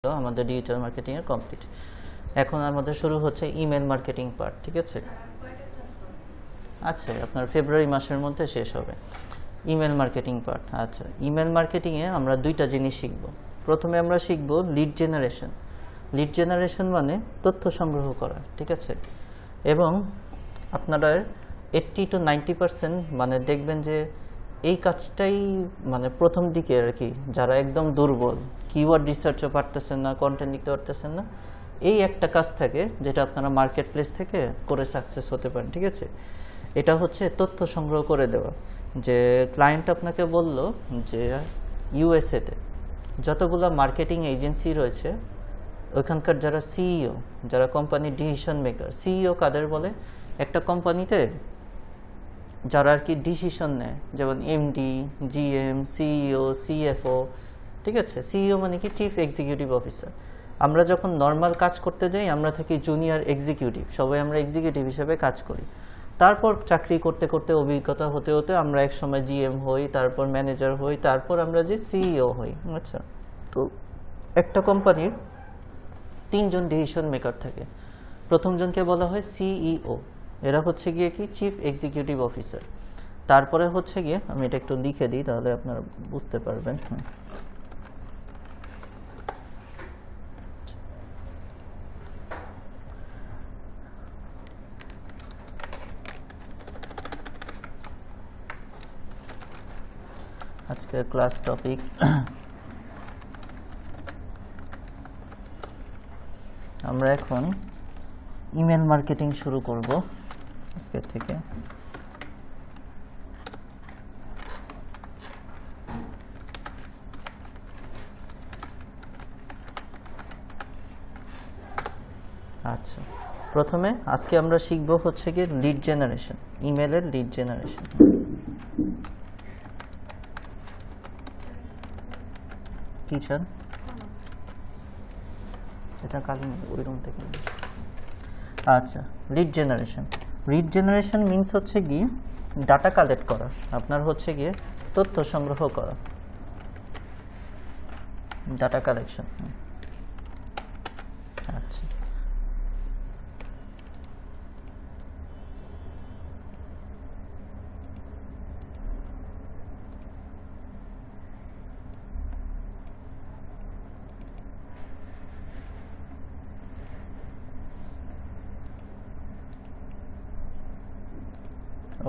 তো আমাদের digital marketing এর কমপ্লিট। এখন আমাদের শুরু হচ্ছে ইমেল মার্কেটিং পার্ট, ঠিক আছে? আচ্ছা, আপনার ফেব্রুয়ারি মাসের মধ্যে শেষ হবে ইমেল মার্কেটিং পার্ট। আচ্ছা, ইমেল মার্কেটিংয়ে আমরা দুইটা জিনিস শিখব। প্রথমে আমরা শিখব লিড জেনারেশন। লিড জেনারেশন মানে তথ্য সংগ্রহ করা, ঠিক আছে? এবং আপনারা 80 to 90% মানে দেখবেন যে এই কাজটাই মানে প্রথম দিকে আর কি, যারা একদম দুর্বল, কিওয়ার্ড রিসার্চও পারতেছেন না, কন্টেন্ট লিখতে পারতেছেন না, এই একটা কাজ থাকে যেটা আপনারা মার্কেট প্লেস থেকে করে সাকসেস হতে পারেন, ঠিক আছে? এটা হচ্ছে তথ্য সংগ্রহ করে দেওয়া। যে ক্লায়েন্ট আপনাকে বলল যে ইউএসএতে যতগুলো মার্কেটিং এজেন্সি রয়েছে, ওইখানকার যারা সিইও, যারা কোম্পানির ডিসিশন মেকার, সিইও কাদের বলে? একটা কোম্পানিতে যারা আর কি ডিসিশন নেয়, যেমন এমডি, জিএম, সিইও, সিএফও, ঠিক আছে? সিইও মানে কি চিফ এক্সিকিউটিভ অফিসার। আমরা যখন নর্মাল কাজ করতে যাই আমরা থাকি জুনিয়র এক্সিকিউটিভ, সবাই আমরা এক্সিকিউটিভ হিসেবে কাজ করি। তারপর চাকরি করতে করতে অভিজ্ঞতা হতে হতে আমরা এক সময় জিএম হই, তারপর ম্যানেজার হই, তারপর আমরা যে সিইও হই। আচ্ছা, তো একটা কোম্পানির 3 জন ডিসিশন মেকার থাকে। প্রথম জনকে বলা হয় সিইও, এরা হচ্ছে গিয়ে কি চিফ এক্সিকিউটিভ অফিসার। তারপরে হচ্ছে গিয়ে, আমি এটা একটু লিখে দিই তাহলে আপনারা বুঝতে পারবেন। আজকের ক্লাস টপিক আমরা এখন ইমেল মার্কেটিং শুরু করব আজকের থেকে। আচ্ছা, প্রথমে আজকে আমরা শিখব হচ্ছে গিয়ে লিড জেনারেশন, ইমেলের লিড জেনারেশন। টিচার এটা কালি ওই রুম থেকে। আচ্ছা, lead generation. Lead generation means হচ্ছে গিয়ে ডাটা কালেক্ট করা, আপনার হচ্ছে গিয়ে তথ্য সংগ্রহ করা, ডাটা কালেকশন। আচ্ছা,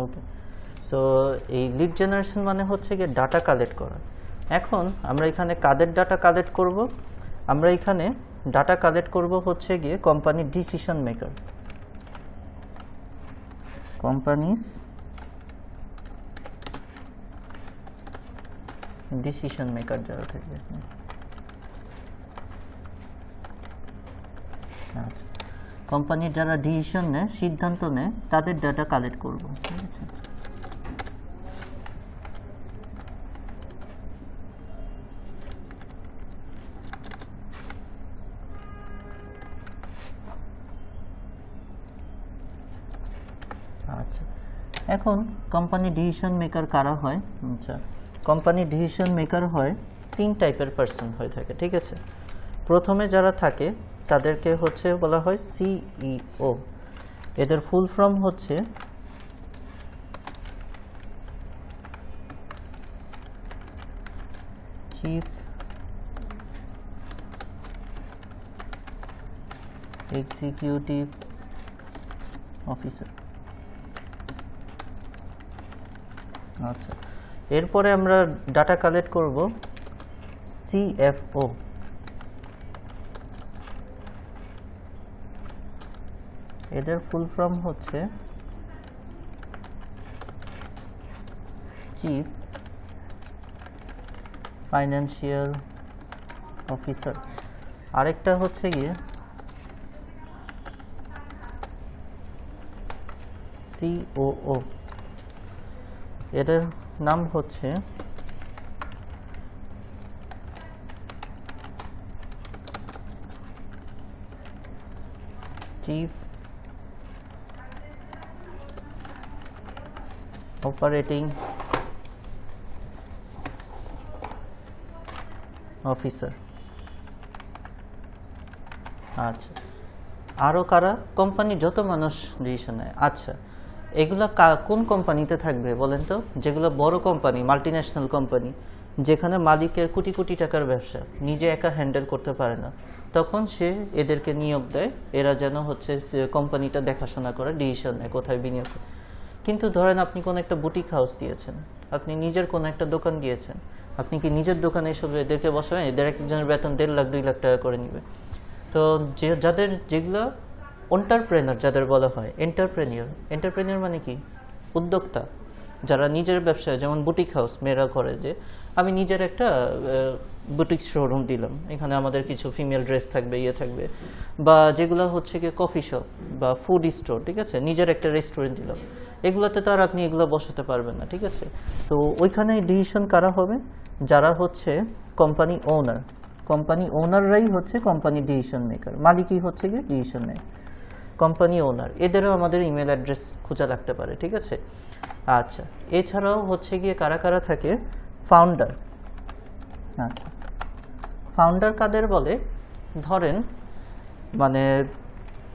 ওকে। সো এই লিড জেনারেশন মানে হচ্ছে গিয়ে ডাটা কালেক্ট করা। এখন আমরা এখানে কাদের ডাটা কালেক্ট করব? আমরা এখানে ডাটা কালেক্ট করব হচ্ছে গিয়ে কোম্পানির decision maker, companies decision maker যারা থাকবে। আচ্ছা, কোম্পানির যারা ডিসিশন নেয়, সিদ্ধান্ত নেয়, তাদের ডাটা কালেক্ট করব, ঠিক আছে? আচ্ছা, এখন কোম্পানি ডিসিশন মেকার কারা হয়? আচ্ছা, কোম্পানি ডিসিশন মেকার হয় 3 টাইপের পার্সন হয়ে থাকে, ঠিক আছে? প্রথমে যারা থাকে তাদেরকে হচ্ছে বলা হয় সিইও। এদের ফুল ফর্ম হচ্ছে চিফ এক্সিকিউটিভ অফিসার। আচ্ছা, এরপরে আমরা ডাটা কালেক্ট করব সিএফও। এদের ফুল ফর্ম হচ্ছে চিফ ফাইন্যান্সিয়াল অফিসার। আরেকটা হচ্ছে গিয়ে সিওও, এদের নাম হচ্ছে চিফ অপারেটিং অফিসার। আচ্ছা, আরও কারা? কোম্পানি যত মানুষ ডিসিশন নেয়। আচ্ছা, এগুলো কোন কোম্পানিতে থাকবে বলেন তো? যেগুলো বড় কোম্পানি, মাল্টিন্যাশনাল কোম্পানি, যেখানে মালিকের কোটি কোটি টাকার ব্যবসা, নিজে একা হ্যান্ডেল করতে পারে না, তখন সে এদেরকে নিয়োগ দেয়, এরা যেন হচ্ছে কোম্পানিটা দেখাশোনা করে, ডিসিশন নেয় কোথায় বিনিয়োগ করে। কিন্তু ধরেন আপনি কোনো একটা বুটিক হাউস দিয়েছেন, আপনি নিজের কোনো একটা দোকান দিয়েছেন, আপনি কি নিজের দোকানে এসব এদেরকে বসাবেন? এদের একজনের বেতন 1.5 লাখ 2 লাখ টাকা করে নিবে। তো যেগুলো এন্টারপ্রেনার যাদের বলা হয়, এন্টারপ্রেনিয়র মানে কি? উদ্যোক্তা, যারা নিজের ব্যবসায়, যেমন বুটিক হাউস মেয়েরা করে, যে আমি নিজের একটা বুটিক শোরুম দিলাম, এখানে আমাদের কিছু ফিমেল ড্রেস থাকবে, ইয়ে থাকবে, বা যেগুলো হচ্ছে কি কফি শপ বা ফুড স্টোর, ঠিক আছে, নিজের একটা রেস্টুরেন্ট দিলাম, এগুলোতে তো আর আপনি এগুলো বসাতে পারবেন না, ঠিক আছে। তো ওইখানে ডিসিশন কারা হবে? যারা হচ্ছে কোম্পানি ওনার, কোম্পানি ওনাররাই হচ্ছে কোম্পানি ডিসিশন মেকার, মালিকই হচ্ছে গিয়ে ডিসিশন নেয়, কোম্পানি ওনার। এদেরও আমাদের ইমেল অ্যাড্রেস খোঁজা লাগতে পারে, ঠিক আছে। আচ্ছা, এছাড়াও হচ্ছে গিয়ে কারা কারা থাকে? ফাউন্ডার। আচ্ছা, ফাউন্ডার কাদের বলে? ধরেন মানে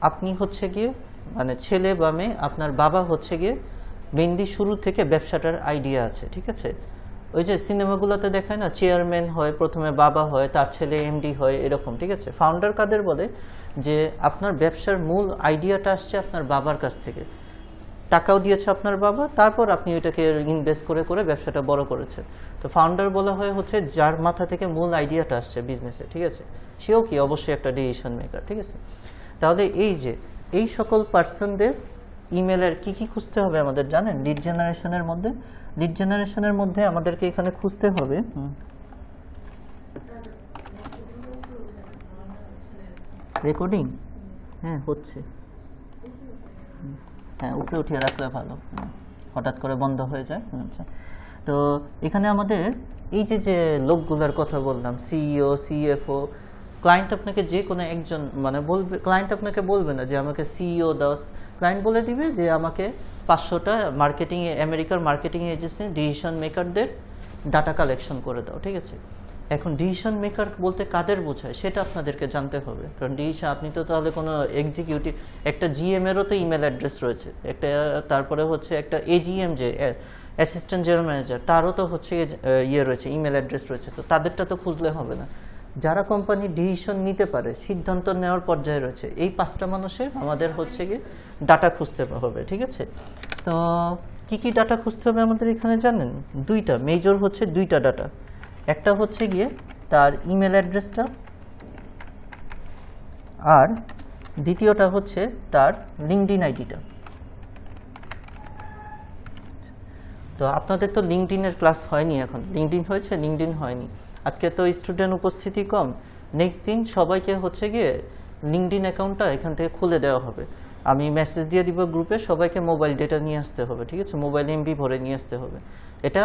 আপনি হচ্ছে গিয়ে মানে ছেলে বা মেয়ে, আপনার বাবা হচ্ছে গিয়ে মেনলি শুরু থেকে ব্যবসাটার আইডিয়া আছে, ঠিক আছে। ওই যে সিনেমাগুলোতে দেখায় না, চেয়ারম্যান হয় প্রথমে, বাবা হয়, তার ছেলে এমডি হয়, এরকম, ঠিক আছে। ফাউন্ডার কাদের বলে? যে আপনার ব্যবসার মূল আইডিয়াটা আসছে আপনার বাবার কাছ থেকে, টাকাও দিয়েছে আপনার বাবা, তারপর আপনি ওইটাকে ইনভেস্ট করে করে ব্যবসাটা বড় করেছেন। তো ফাউন্ডার বলা হয় হচ্ছে যার মাথা থেকে মূল আইডিয়াটা আসছে বিজনেসে, ঠিক আছে। সেও কি অবশ্যই একটা ডিসিশন মেকার, ঠিক আছে। তাহলে এই যে এই সকল পার্সনদের ইমেলের কি কি খুঁজতে হবে আমাদের জানেন? লিড জেনারেশনের মধ্যে আমাদেরকে এখানে খুঁজতে হবে রেকর্ডিং। হ্যাঁ হচ্ছে, হ্যাঁ উপরে উঠিয়ে রাখলে ভালো, হঠাৎ করে বন্ধ হয়ে যায়। আচ্ছা, তো এখানে আমাদের এই যে লোকগুলোর কথা বললাম, সিইও, সিএফও, ক্লায়েন্ট আপনাকে যে কোনো একজন মানে বলবে, ক্লায়েন্ট আপনাকে বলবে না যে আমাকে সিইও দাও, ক্লায়েন্ট বলে দিবে যে আমাকে 500টা মার্কেটিং, আমেরিকার মার্কেটিং এজেন্সি ডিসিশন মেকারদের ডাটা কালেকশন করে দাও, ঠিক আছে। এখন ডিসিশন মেকার বলতে কাদের বোঝায় সেটা আপনাদেরকে জানতে হবে, কারণ ডিসিশন, আপনি তো তাহলে কোনো এক্সিকিউটিভ, একটা জিএম-এরও তো ইমেল অ্যাড্রেস রয়েছে একটা, তারপরে হচ্ছে একটা এজিএম যে অ্যাসিস্ট্যান্ট জেনারেল ম্যানেজার, তারও তো হচ্ছে ইয়ে রয়েছে, ইমেল অ্যাড্রেস রয়েছে। তো তাদেরটা তো খুঁজলে হবে না। যারা কোম্পানি ডিসিশন নিতে পারে, সিদ্ধান্ত নেওয়ার পর্যায়ে রয়েছে, এই 5টা মানুষের আমাদের হচ্ছে গিয়ে ডাটা খুঁজতে হবে, ঠিক আছে। তো কি কি ডাটা খুঁজতে হবে আমাদের এখানে জানেন? দুইটা মেজর হচ্ছে, দুইটা ডাটা। একটা হচ্ছে গিয়ে তার ইমেল অ্যাড্রেসটা, আর দ্বিতীয়টা হচ্ছে তার লিঙ্কডইন আইডিটা। তো আপনাদের তো লিঙ্কডইনের ক্লাস হয়নি, এখন লিঙ্কডইন হয়েছে, লিঙ্কডইন হয়নি। আজকে তো স্টুডেন্ট উপস্থিতি কম, নেক্সট দিন সবাইকে হচ্ছে গিয়ে লিঙ্কডইন অ্যাকাউন্টটা এখান থেকে খুলে দেওয়া হবে। আমি মেসেজ দিয়ে দিব গ্রুপে, সবাইকে মোবাইল ডেটা নিয়ে আসতে হবে, ঠিক আছে, মোবাইল এমবি ভরে নিয়ে আসতে হবে। এটা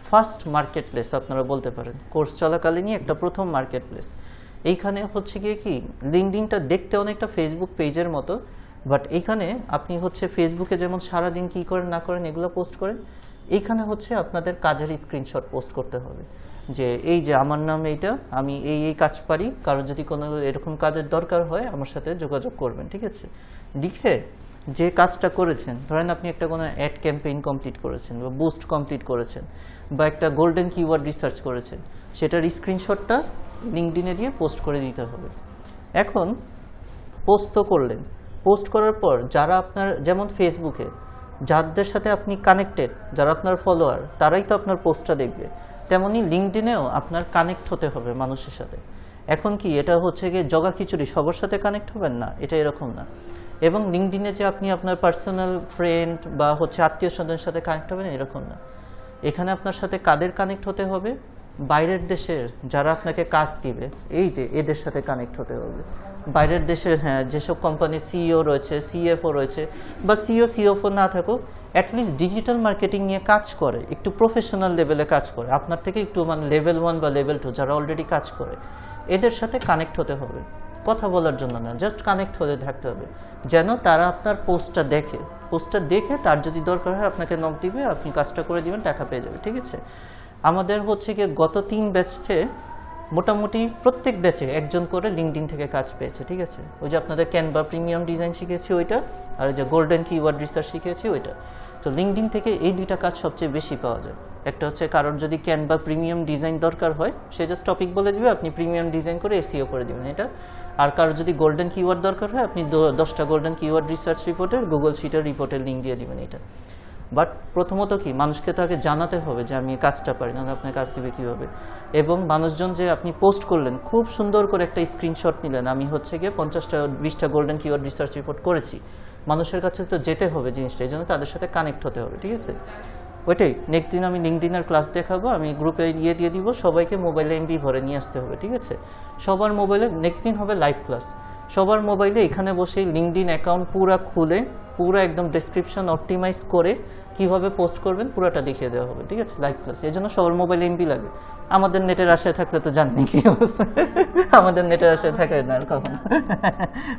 ফার্স্ট মার্কেট প্লেস আপনারা বলতে পারেন, কোর্স চলাকালীনই একটা প্রথম মার্কেট প্লেস। এইখানে হচ্ছে গিয়ে কি, লিঙ্কডইনটা দেখতে অনেকটা ফেসবুক পেজের মতো, বাট এইখানে আপনি হচ্ছে ফেসবুকে যেমন সারাদিন কী করেন না করেন এগুলো পোস্ট করেন, এইখানে হচ্ছে আপনাদের কাজের স্ক্রিনশট পোস্ট করতে হবে, যে এই যে আমার নাম এইটা, আমি এই কাজ পারি, কারো যদি কোনো এরকম কাজের দরকার হয় আমার সাথে যোগাযোগ করবেন, ঠিক আছে। লিখে যে কাজটা করেছেন, ধরেন আপনি একটা কোনো অ্যাড ক্যাম্পেইন কমপ্লিট করেছেন, বা বুস্ট কমপ্লিট করেছেন, বা একটা গোল্ডেন কিওয়ার্ড রিসার্চ করেছেন, সেটার স্ক্রিনশটটা লিঙ্কডইনে দিয়ে পোস্ট করে দিতে হবে। এখন পোস্ট তো করলেন, পোস্ট করার পর যারা আপনার, যেমন ফেসবুকে যাদের সাথে আপনি কানেক্টেড, যারা আপনার ফলোয়ার, তারাই তো আপনার পোস্টটা দেখবে, তেমনি লিঙ্কডইনেও আপনার কানেক্ট হতে হবে মানুষের সাথে। এখন কি এটা হচ্ছে গিয়ে জগা খিচুড়ি সবার সাথে কানেক্ট হবেন না, এটা এরকম না। এবং লিঙ্কডইনে যে আপনি আপনার পার্সোনাল ফ্রেন্ড বা হচ্ছে আত্মীয় স্বজনের সাথে কানেক্ট হবেন, এরকম না। এখানে আপনার সাথে কাদের কানেক্ট হতে হবে? বাইরের দেশের যারা আপনাকে কাজ দিবে, এই যে এদের সাথে কানেক্ট হতে হবে। বাইরের দেশের, হ্যাঁ, যেসব কোম্পানির সিইও রয়েছে, সিএফও রয়েছে, বা সিইও না থাকুক, অ্যাটলিস্ট ডিজিটাল মার্কেটিং নিয়ে কাজ করে, একটু প্রফেশনাল লেভেলে কাজ করে, আপনার থেকে একটু মানে লেভেল 1 বা লেভেল 2 যারা অলরেডি কাজ করে, এদের সাথে কানেক্ট হতে হবে। কথা বলার জন্য না, জাস্ট কানেক্ট হতে থাকতে হবে, যেন তারা আপনার পোস্টটা দেখে, পোস্টটা দেখে তার যদি দরকার হয় আপনাকে নক দিবে, আপনি কাজটা করে দিবেন, টাকা পেয়ে যাবে, ঠিক আছে। আমাদের হচ্ছে কি গত 3 ব্যাচে মোটামুটি প্রত্যেক ব্যাচে একজন করে লিঙ্কডইন থেকে কাজ পেয়েছে, ঠিক আছে। ওই যে আপনাদের ক্যানভা প্রিমিয়াম ডিজাইন শিখেছি ওইটা, আর ওই যে গোল্ডেন কিওয়ার্ড রিসার্চ শিখেছি ওইটা। তো লিঙ্কডইন থেকে এই দুইটা কাজ সবচেয়ে বেশি পাওয়া যায়। একটা হচ্ছে কারোর যদি ক্যানভা প্রিমিয়াম ডিজাইন দরকার হয়, সে জাস্ট টপিক বলে দিবে, আপনি প্রিমিয়াম ডিজাইন করে এসইও করে দিবেন এটা। আর কারোর যদি গোল্ডেন কিওয়ার্ড দরকার হয়, আপনি 10টা গোল্ডেন কিওয়ার্ড রিসার্চ রিপোর্টের গুগল শিটের রিপোর্টের লিঙ্ক দিয়ে দিবেন এটা। বাট প্রথমত কি, মানুষকে তো আগে জানাতে হবে যে আমি কাজটা পারি, নাহলে আপনার কাজ দিবে কীভাবে। এবং মানুষজন যে আপনি পোস্ট করলেন, খুব সুন্দর করে একটা স্ক্রিনশট নিলেন, আমি হচ্ছে গিয়ে 50টা 20টা গোল্ডেন কিওয়ার্ড রিসার্চ রিপোর্ট করেছি, মানুষের কাছে তো যেতে হবে জিনিসটা, এই জন্য তাদের সাথে কানেক্ট হতে হবে, ঠিক আছে। ওইটাই নেক্সট দিন আমি লিঙ্কডইনের ক্লাস দেখাবো, আমি গ্রুপে দিয়ে দিব, সবাইকে মোবাইলে এমবি ভরে নিয়ে আসতে হবে, ঠিক আছে। সবার মোবাইলে নেক্সট দিন হবে লাইভ ক্লাস, সবার মোবাইলে এখানে বসেই লিঙ্কডইন অ্যাকাউন্ট পুরো খুলে পুরো একদম ডেসক্রিপশন অপটিমাইজ করে কিভাবে পোস্ট করবেন পুরোটা দেখিয়ে দেওয়া হবে, ঠিক আছে, লাইভ ক্লাস। এই জন্য সবার মোবাইলে এমবি লাগে। আমাদের নেটের আশায় থাকলে তো জাননি কি অবস্থা, আমাদের নেটের আশায় থাকে না আর কখনো।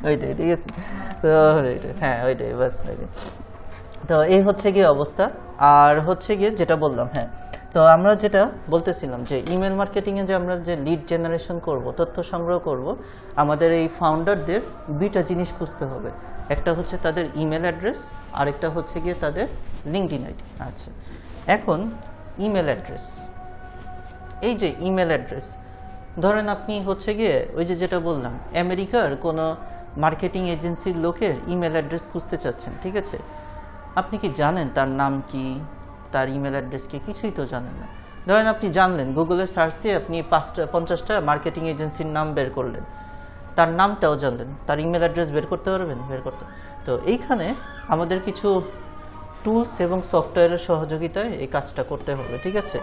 ওইটাই, ঠিক আছে। তো হ্যাঁ ওইটাই বাস, ওইটাই। তো এই হচ্ছে গিয়ে অবস্থা। আর হচ্ছে গিয়ে যেটা বললাম, হ্যাঁ, তো আমরা যেটা বলতেছিলাম যে ইমেল মার্কেটিংয়ে যে আমরা যে লিড জেনারেশন করব, তথ্য সংগ্রহ করব, আমাদের এই ফাউন্ডারদের দুইটা জিনিস খুঁজতে হবে। একটা হচ্ছে তাদের ইমেল অ্যাড্রেস, আরেকটা হচ্ছে গিয়ে তাদের লিঙ্কডইন আইডি। আচ্ছা, এখন ইমেল অ্যাড্রেস, এই যে ইমেল অ্যাড্রেস, ধরেন আপনি হচ্ছে গিয়ে ওই যে যেটা বললাম, আমেরিকার কোনো মার্কেটিং এজেন্সির লোকের ইমেল অ্যাড্রেস খুঁজতে চাচ্ছেন, ঠিক আছে। আপনি কি জানেন তার নাম কি, তার ইমেল অ্যাড্রেস কি? কিছুই তো জানেন না। ধরেন আপনি জানলেন, গুগলে সার্চ দিয়ে আপনি 50টা মার্কেটিং এজেন্সির নাম বের করলেন, তার নামটাও জানলেন, তার ইমেল অ্যাড্রেস বের করতে পারবেন? বের করতে। তো এইখানে আমাদের কিছু টুলস এবং সফটওয়্যারের সহযোগিতায় এই কাজটা করতে হবে, ঠিক আছে।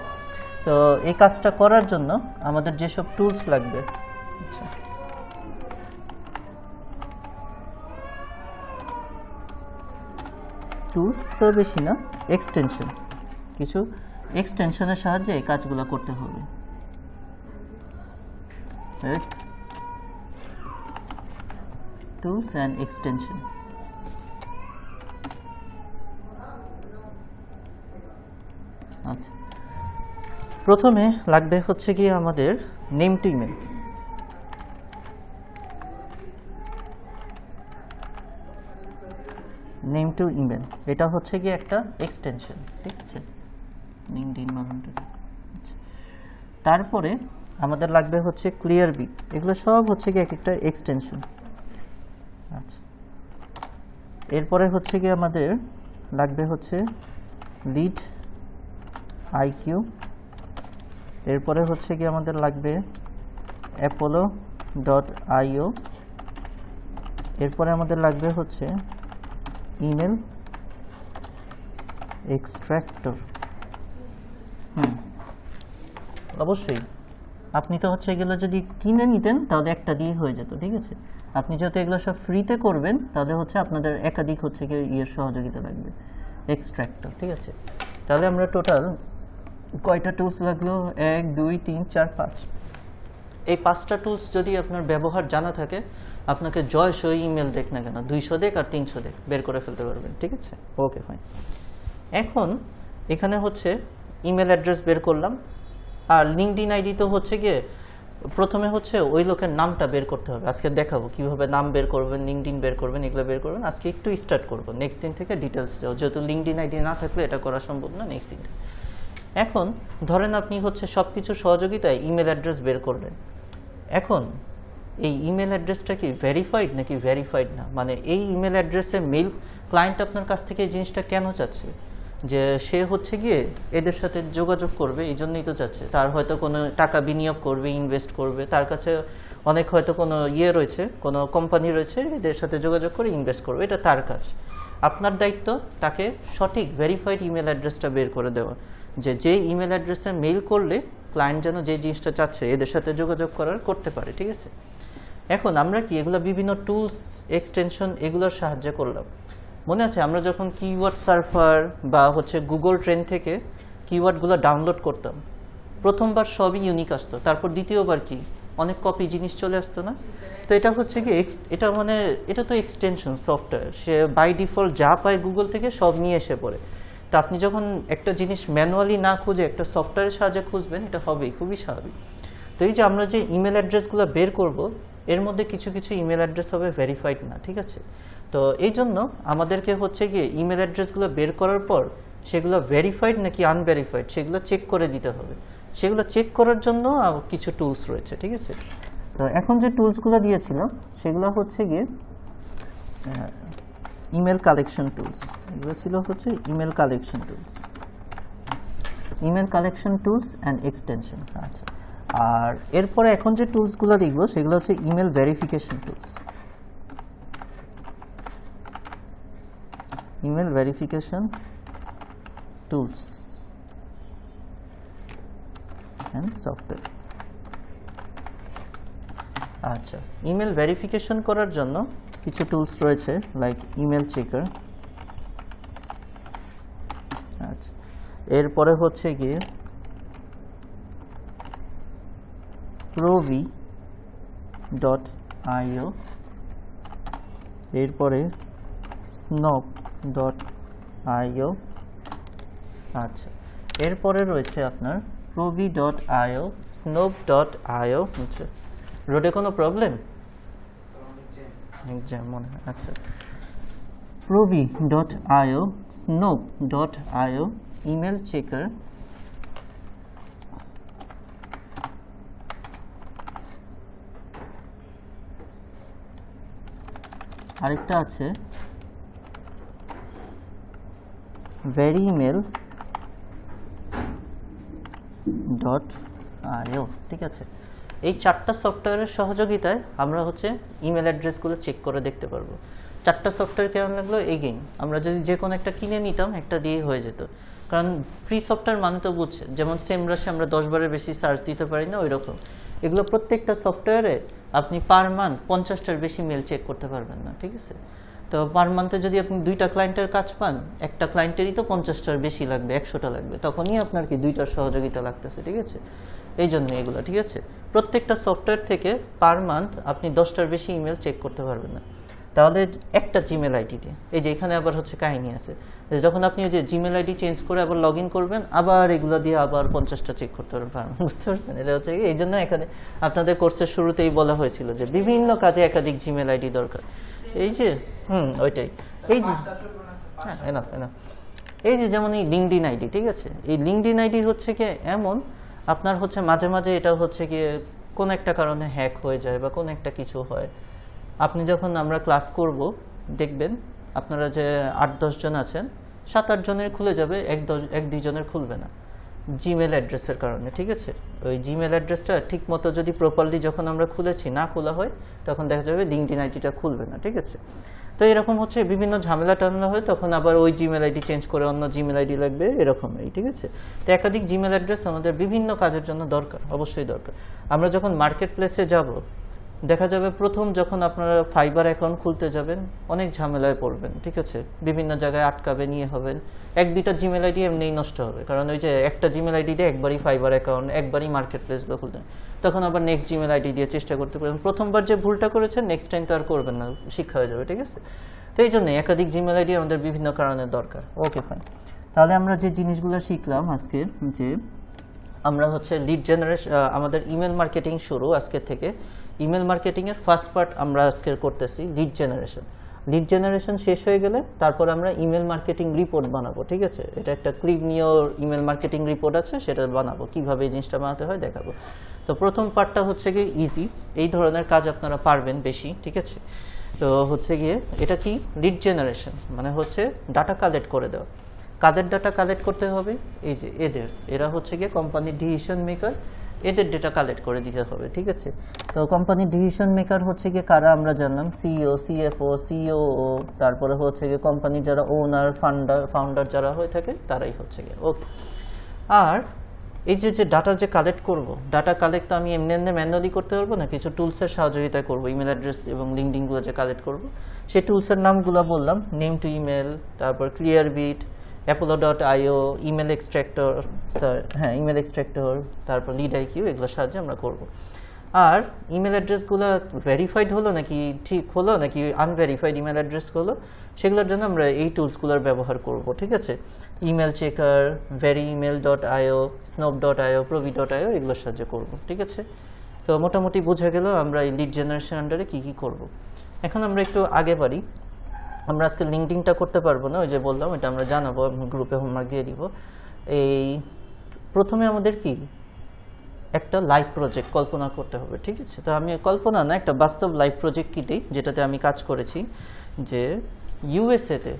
তো এই কাজটা করার জন্য আমাদের যেসব টুলস লাগবে, আচ্ছা, টুলস তো বেশি না, এক্সটেনশন, কিছু এক্সটেনশনের সাহায্যে এই কাজগুলো করতে হবে। Tools and extension. আচ্ছা, প্রথমে লাগবে হচ্ছে কি আমাদের name to email. Name to email এটা হচ্ছে কি একটা এক্সটেনশন, ঠিক আছে, লিঙ্কডইন বানানোর। তারপরে আমাদের লাগবে হচ্ছে ক্লিয়ার বি, এগুলো সব হচ্ছে কি এক একটা এক্সটেনশন। আচ্ছা, এরপরে হচ্ছে কি আমাদের লাগবে হচ্ছে লিড আইকিউ, এরপরে হচ্ছে কি আমাদের লাগবে apollo.io, এরপরে আমাদের লাগবে হচ্ছে ইমেল এক্সট্রাক্টর। অবশ্যই আপনি তো হচ্ছে এগুলো যদি কিনে নিতেন তাহলে একটা দিয়ে হয়ে যেত, ঠিক আছে। আপনি যেহেতু এগুলো সব ফ্রিতে করবেন তাহলে হচ্ছে আপনাদের একাধিক হচ্ছে কি ইয়ের সহযোগিতা লাগবে, এক্সট্রাক্টর, ঠিক আছে। তাহলে আমরা টোটাল কয়টা টুলস লাগলো? 1 2 3 4 5। এই 5টা টুলস যদি আপনার ব্যবহার জানা থাকে, আপনাকে জয়সই ইমেল দেখ না কেন 200 দেখ আর 300 দেখ বের করে ফেলতে পারবেন, ঠিক আছে। Okay fine. এখন এখানে হচ্ছে ইমেল অ্যাড্রেস বের করলাম, আর লিঙ্কডইন আইডি তো হচ্ছে গিয়ে প্রথমে হচ্ছে ওই লোকের নামটা বের করতে হবে। আজকে দেখাবো কিভাবে নাম বের করবেন, লিঙ্কডইন বের করবেন, এগুলো বের করবেন। আজকে একটু স্টার্ট করবো, নেক্সট দিন থেকে ডিটেলস যাও, যেহেতু লিঙ্কডইন আইডি না থাকলে এটা করা সম্ভব না নেক্সট দিন। এখন ধরেন আপনি হচ্ছে সব কিছু সহযোগিতায় ইমেল অ্যাড্রেস বের করলেন। এখন এই ইমেল অ্যাড্রেসটা কি ভেরিফাইড নাকি ভেরিফাইড না, মানে এই ইমেল অ্যাড্রেসে মেল ক্লায়েন্ট আপনার কাছ থেকে এই জিনিসটা কেন চাচ্ছে? যে সে হচ্ছে গিয়ে এদের সাথে যোগাযোগ করবে, এই জন্যই তো চাচ্ছে। তার হয়তো কোনো টাকা বিনিয়োগ করবে, ইনভেস্ট করবে, তার কাছে অনেক হয়তো কোনো ইয়ে রয়েছে, কোনো কোম্পানি রয়েছে, এদের সাথে যোগাযোগ করে ইনভেস্ট করবে, এটা তার কাজ। আপনার দায়িত্ব তাকে সঠিক ভেরিফাইড ইমেল অ্যাড্রেসটা বের করে দেওয়া, যে ইমেল অ্যাড্রেসে মেইল করলে ক্লায়েন্ট যেন যে জিনিসটা চাচ্ছে এদের সাথে যোগাযোগ করতে পারে, ঠিক আছে। এখন আমরা কি এগুলো বিভিন্ন টুলস এক্সটেনশন এগুলোর সাহায্যে করলাম। মনে আছে আমরা যখন কিওয়ার্ড সার্ভার বা হচ্ছে গুগল ট্রেন্ড থেকে কিওয়ার্ডগুলো ডাউনলোড করতাম, প্রথমবার সবই ইউনিক আসতো, তারপর দ্বিতীয়বার কি অনেক কপি জিনিস চলে আসতো না? তো এটা হচ্ছে কি এটা তো এক্সটেনশন সফটওয়্যার, সে বাই ডিফল্ট যা পায় গুগল থেকে সব নিয়ে এসে পড়ে। তো আপনি যখন একটা জিনিস ম্যানুয়ালি না খুঁজে একটা সফটওয়্যারের সাহায্যে খুঁজবেন, এটা হবেই, খুবই স্বাভাবিক। তো এই যে আমরা যে ইমেল অ্যাড্রেসগুলো বের করব, এর মধ্যে কিছু কিছু ইমেল অ্যাড্রেস হবে ভেরিফাইড না, ঠিক আছে? তো এই জন্য আমাদেরকে হচ্ছে গিয়ে ইমেল অ্যাড্রেসগুলো বের করার পর সেগুলো ভেরিফাইড নাকি আনভেরিফাইড সেগুলো চেক করে দিতে হবে। সেগুলো চেক করার জন্য কিছু টুলস রয়েছে, ঠিক আছে? তো এখন যে টুলসগুলো দিয়েছিলাম সেগুলো হচ্ছে গিয়ে ইমেল কালেকশন টুলস, এগুলো ছিল হচ্ছে email collection tools, email collection tools and extension. আচ্ছা, আর এরপরে এখন যে টুলসগুলো দেখবো সেগুলো হচ্ছে email verification tools, email verification tools and software. আচ্ছা, ইমেল ভেরিফিকেশন করার জন্য কিছু টুলস রয়েছে লাইক ইমেল চেকার। আচ্ছা, এরপরে হচ্ছে গিয়ে provi.io, এরপরে snop.io। আচ্ছা, এরপরে রয়েছে আপনার provi.io, snop.io। হচ্ছে রোডে কোনো প্রবলেম এক্সাম মনে হয়। আচ্ছা, provi.io, snop.io, ইমেল চেকার, আরেকটা আছে veryemail.io, ঠিক আছে? এই 4টা সফটওয়্যারের সহযোগিতায় আমরা হচ্ছে ইমেল অ্যাড্রেসগুলো চেক করে দেখতে পারবো। 4টা সফটওয়্যার কেমন লাগলো? এগেইন আমরা যদি যে কোনো একটা কিনে নিতাম একটা দিয়ে হয়ে যেত, কারণ ফ্রি সফটওয়্যার মানে তো বুঝছে, যেমন সেমরাশে আমরা 10 বারের বেশি সার্চ দিতে পারি না, ওই রকম এগুলো প্রত্যেকটা সফটওয়্যারে আপনি পার মান্থ 50টার বেশি মেল চেক করতে পারবেন না, ঠিক আছে? তো পার মান্থে যদি আপনি 2টা ক্লায়েন্টের কাজ পান, একটা ক্লায়েন্টেরই তো 50টার বেশি লাগবে, 100টা লাগবে, তখনই আপনার কি 2টার সহযোগিতা লাগতেছে, ঠিক আছে? এই জন্য এগুলো, ঠিক আছে? প্রত্যেকটা সফটওয়্যার থেকে পার মান্থ আপনি 10টার বেশি ইমেল চেক করতে পারবেন না। তাহলে একটা জিমেল আইডি দিয়ে, এই যে এখানে আবার হচ্ছে কাহিনী আছে, যখন আপনি ওই যে জিমেল আইডি চেঞ্জ করে আবার লগ ইন করবেন, আবার এগুলো দিয়ে আবার 50টা চেক করতে পারবেন, বুঝতে পারছেন? এটা হচ্ছে এই জন্য এখানে আপনাদের কোর্সের শুরুতেই বলা হয়েছিল যে বিভিন্ন কাজে একাধিক জিমেল আইডি দরকার। এই যে ওইটাই, এই যে হ্যাঁ এনাফ, এই যে যেমন এই লিঙ্কডইন আইডি, ঠিক আছে? এই লিঙ্কডইন আইডি হচ্ছে কি এমন, আপনার হচ্ছে মাঝে মাঝে এটা হচ্ছে গিয়ে কোন একটা কারণে হ্যাক হয়ে যায় বা কোন একটা কিছু হয়। আপনি যখন আমরা ক্লাস করব দেখবেন আপনারা যে 8-10 জন আছেন, 7-8 জনের খুলে যাবে, 1-2 জনের খুলবে না, জিমেল অ্যাড্রেসের কারণে, ঠিক আছে? ওই জিমেল অ্যাড্রেসটা ঠিক মতো যদি প্রপারলি যখন আমরা খুলেছি না খোলা হয়, তখন দেখা যাবে লিঙ্কডইন আইডিটা খুলবে না, ঠিক আছে? তো এরকম হচ্ছে বিভিন্ন ঝামেলা টামেলা হয়, তখন আবার ওই জিমেল আইডি চেঞ্জ করে অন্য জিমেল আইডি লাগবে, এরকমই, ঠিক আছে? তো একাধিক জিমেল অ্যাড্রেস আমাদের বিভিন্ন কাজের জন্য দরকার, অবশ্যই দরকার। আমরা যখন মার্কেট প্লেসে যাব, দেখা যাবে প্রথম যখন আপনারা ফাইবার অ্যাকাউন্ট খুলতে যাবেন অনেক ঝামেলায় পড়বেন, ঠিক আছে? বিভিন্ন জায়গায় আটকাবে নিয়ে হবেন, 1-2টা জিমেল আইডি এমনিই নষ্ট হবে, কারণ ওই যে একটা জিমেল আইডি দিয়ে একবারই ফাইবার অ্যাকাউন্ট, একবারই মার্কেট প্লেসগুলো খুলতে, তখন আবার নেক্সট জিমেল আইডি দিয়ে চেষ্টা করতে পারেন। প্রথমবার যে ভুলটা করেছেন নেক্সট টাইম তো আর করবেন না, শিক্ষা হয়ে যাবে, ঠিক আছে? তো এই জন্য একাধিক জিমেল আইডি আমাদের বিভিন্ন কারণে দরকার। ওকে ফাইন, তাহলে আমরা যে জিনিসগুলো শিখলাম আজকে, যে আমরা হচ্ছে লিড জেনারেশন, আমাদের ইমেল মার্কেটিং শুরু আজকে থেকে। ইমেল মার্কেটিংয়ের ফার্স্ট পার্ট আমরা আজকে করতেছি লিড জেনারেশন। লিড জেনারেশন শেষ হয়ে গেলে তারপর আমরা ইমেল মার্কেটিং রিপোর্ট বানাবো, ঠিক আছে? এটা একটা ক্লিপ নিয়ে ইমেল মার্কেটিং রিপোর্ট আছে, সেটা বানাবো, কীভাবে এই জিনিসটা বানাতে হয় দেখাবো। তো প্রথম পার্টটা হচ্ছে গিয়ে ইজি, এই ধরনের কাজ আপনারা পারবেন বেশি, ঠিক আছে? তো হচ্ছে গিয়ে এটা কি লিড জেনারেশন মানে হচ্ছে ডাটা কালেক্ট করে দেওয়া। কাদের ডাটা কালেক্ট করতে হবে? এই যে এরা হচ্ছে গিয়ে কোম্পানির ডিসিশন মেকার, এদের ডেটা কালেক্ট করে দিতে হবে, ঠিক আছে? তো কোম্পানির ডিসিশন মেকার হচ্ছে গিয়ে কারা আমরা জানলাম, সিইও, সিএফও, সিওও, তারপরে হচ্ছে গিয়ে কোম্পানির যারা ওনার, ফাউন্ডার যারা হয়ে থাকে তারাই হচ্ছে গিয়ে। ওকে, আর এই যে ডাটা যে কালেক্ট করব, ডাটা কালেক্ট তো আমি এমনি ম্যানুয়ালি করতে পারবো না, কিছু টুলসের সহযোগিতায় করবো। ইমেল অ্যাড্রেস এবং লিঙ্কডইনগুলো যে কালেক্ট করব, সেই টুলসের নামগুলো বললাম, নেম টু ইমেল, তারপর ক্লিয়ারবিট, apollo.io, email extractor, email extractor, তারপর লিড আইকিউ, এগুলোর সাহায্যে আমরা করব। আর ইমেল অ্যাড্রেসগুলো ভেরিফাইড হলো নাকি ঠিক হলো নাকি আনভেরিফাইড ইমেল অ্যাড্রেস হলো, সেগুলোর জন্য আমরা এই টুলসগুলোর ব্যবহার করব, ঠিক আছে? Email checker, veryemail.io, snop.io, provi.io, এগুলোর সাহায্যে করব, ঠিক আছে? তো মোটামুটি বোঝা গেল আমরা এই লিড জেনারেশন আন্ডারে কী কী করব। এখন আমরা একটু আগে বাড়ি। আমরা আজকে লিঙ্কডিনটা করতে পারবো না, ওই যে বললাম এটা আমরা জানাবো, গ্রুপে হোমওয়ার্ক দিয়ে দিব। এই প্রথমে আমাদের কি একটা লাইভ প্রজেক্ট কল্পনা করতে হবে, ঠিক আছে। তো আমি কল্পনা না, একটা বাস্তব লাইভ প্রজেক্ট কি দিই, যেটাতে আমি কাজ করেছি, যে ইউএসএতে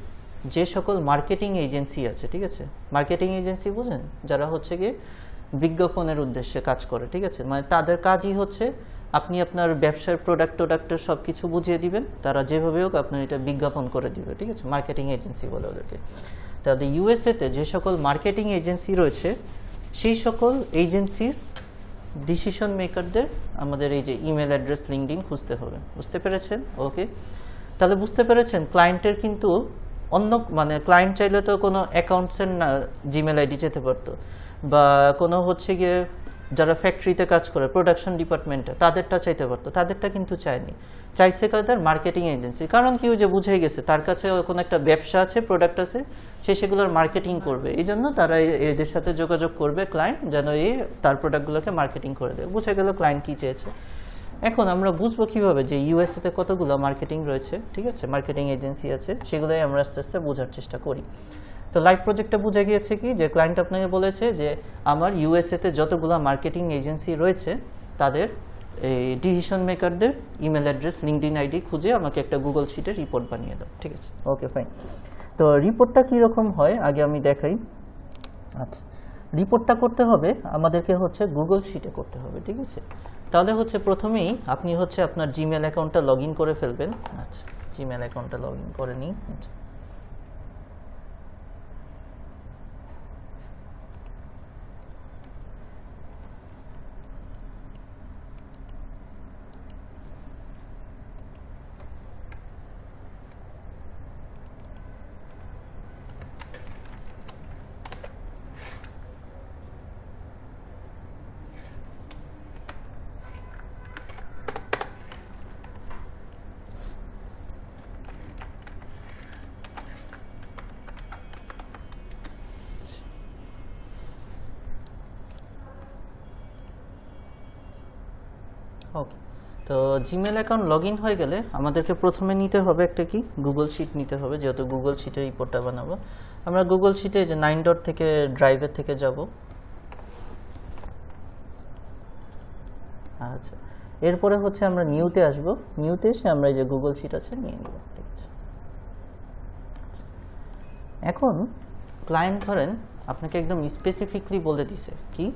যে সকল মার্কেটিং এজেন্সি আছে, ঠিক আছে, মার্কেটিং এজেন্সি বুঝেন, যারা হচ্ছে গিয়ে বিজ্ঞাপনের উদ্দেশ্যে কাজ করে, ঠিক আছে, মানে তাদের কাজই হচ্ছে আপনি আপনার ব্যবসার প্রোডাক্টের সব কিছু বুঝিয়ে দিবেন, তারা যেভাবে হোক আপনার এটা বিজ্ঞাপন করে দিবে, ঠিক আছে, মার্কেটিং এজেন্সি বলে ওদেরকে। তাহলে ইউএসএতে যে সকল মার্কেটিং এজেন্সি রয়েছে সেই সকল এজেন্সির ডিসিশন মেকারদের আমাদের এই যে ইমেল অ্যাড্রেস লিঙ্কডিন খুঁজতে হবে। বুঝতে পেরেছেন? ওকে, তাহলে বুঝতে পেরেছেন ক্লায়েন্টের কিন্তু অন্য, মানে ক্লায়েন্ট চাইলে তো কোনো অ্যাকাউন্টসের না জিমেল আইডি যেতে পারতো, বা কোনো হচ্ছে গিয়ে যারা ফ্যাক্টরিতে কাজ করে প্রোডাকশন ডিপার্টমেন্টে তাদেরটা চাইতে পারতো, তাদেরটা কিন্তু চায়নি, চাইছে কাদের মার্কেটিং এজেন্সি। কারণ কি, যে বুঝেই গেছে তার কাছে কোনো একটা ব্যবসা আছে, প্রোডাক্ট আছে, সে সেগুলোর মার্কেটিং করবে, এই জন্য তারা এদের সাথে যোগাযোগ করবে ক্লায়েন্ট, যেন এই তার প্রোডাক্টগুলোকে মার্কেটিং করে দেয়। বুঝে গেল ক্লায়েন্ট কী চেয়েছে। এখন আমরা বুঝবো কিভাবে যে ইউএসএতে কতগুলো মার্কেটিং রয়েছে, ঠিক আছে, মার্কেটিং এজেন্সি আছে, সেগুলোই আমরা আস্তে আস্তে বোঝার চেষ্টা করি। তো লাইভ প্রজেক্টটা বুঝে গিয়েছে কি, যে ক্লায়েন্ট আপনাকে বলেছে যে আমার ইউএসএতে যতগুলো মার্কেটিং এজেন্সি রয়েছে তাদের এই ডিসিশন মেকারদের ইমেল অ্যাড্রেস লিঙ্কডিন আইডি খুঁজে আমাকে একটা গুগল শিটে রিপোর্ট বানিয়ে দাও, ঠিক আছে। Okay fine. তো রিপোর্টটা কীরকম হয় আগে আমি দেখাই। আচ্ছা, রিপোর্টটা করতে হবে আমাদেরকে হচ্ছে গুগল শিটে করতে হবে, ঠিক আছে। তাহলে হচ্ছে প্রথমেই আপনি হচ্ছে আপনার জিমেল অ্যাকাউন্টটা লগ ইন করে ফেলবেন। আচ্ছা, জিমেল অ্যাকাউন্টটা লগ ইন করে নিই। আচ্ছা, ওকে, তো জিমেল অ্যাকাউন্ট লগ ইন হয়ে গেলে আমাদেরকে প্রথমে নিতে হবে একটা কি গুগল শিট নিতে হবে, যেহেতু গুগল শিটে রিপোর্টটা বানাবো। আমরা গুগল শিটে যে 9 ডট থেকে ড্রাইভের থেকে যাব। আচ্ছা, এরপরে হচ্ছে আমরা নিউতে আসব, নিউতে এসে আমরা এই যে গুগল শিট আছে নিয়ে নেব, ঠিক আছে। এখন ক্লায়েন্ট ধরেন আপনাকে একদম স্পেসিফিকলি বলে দিছে কি,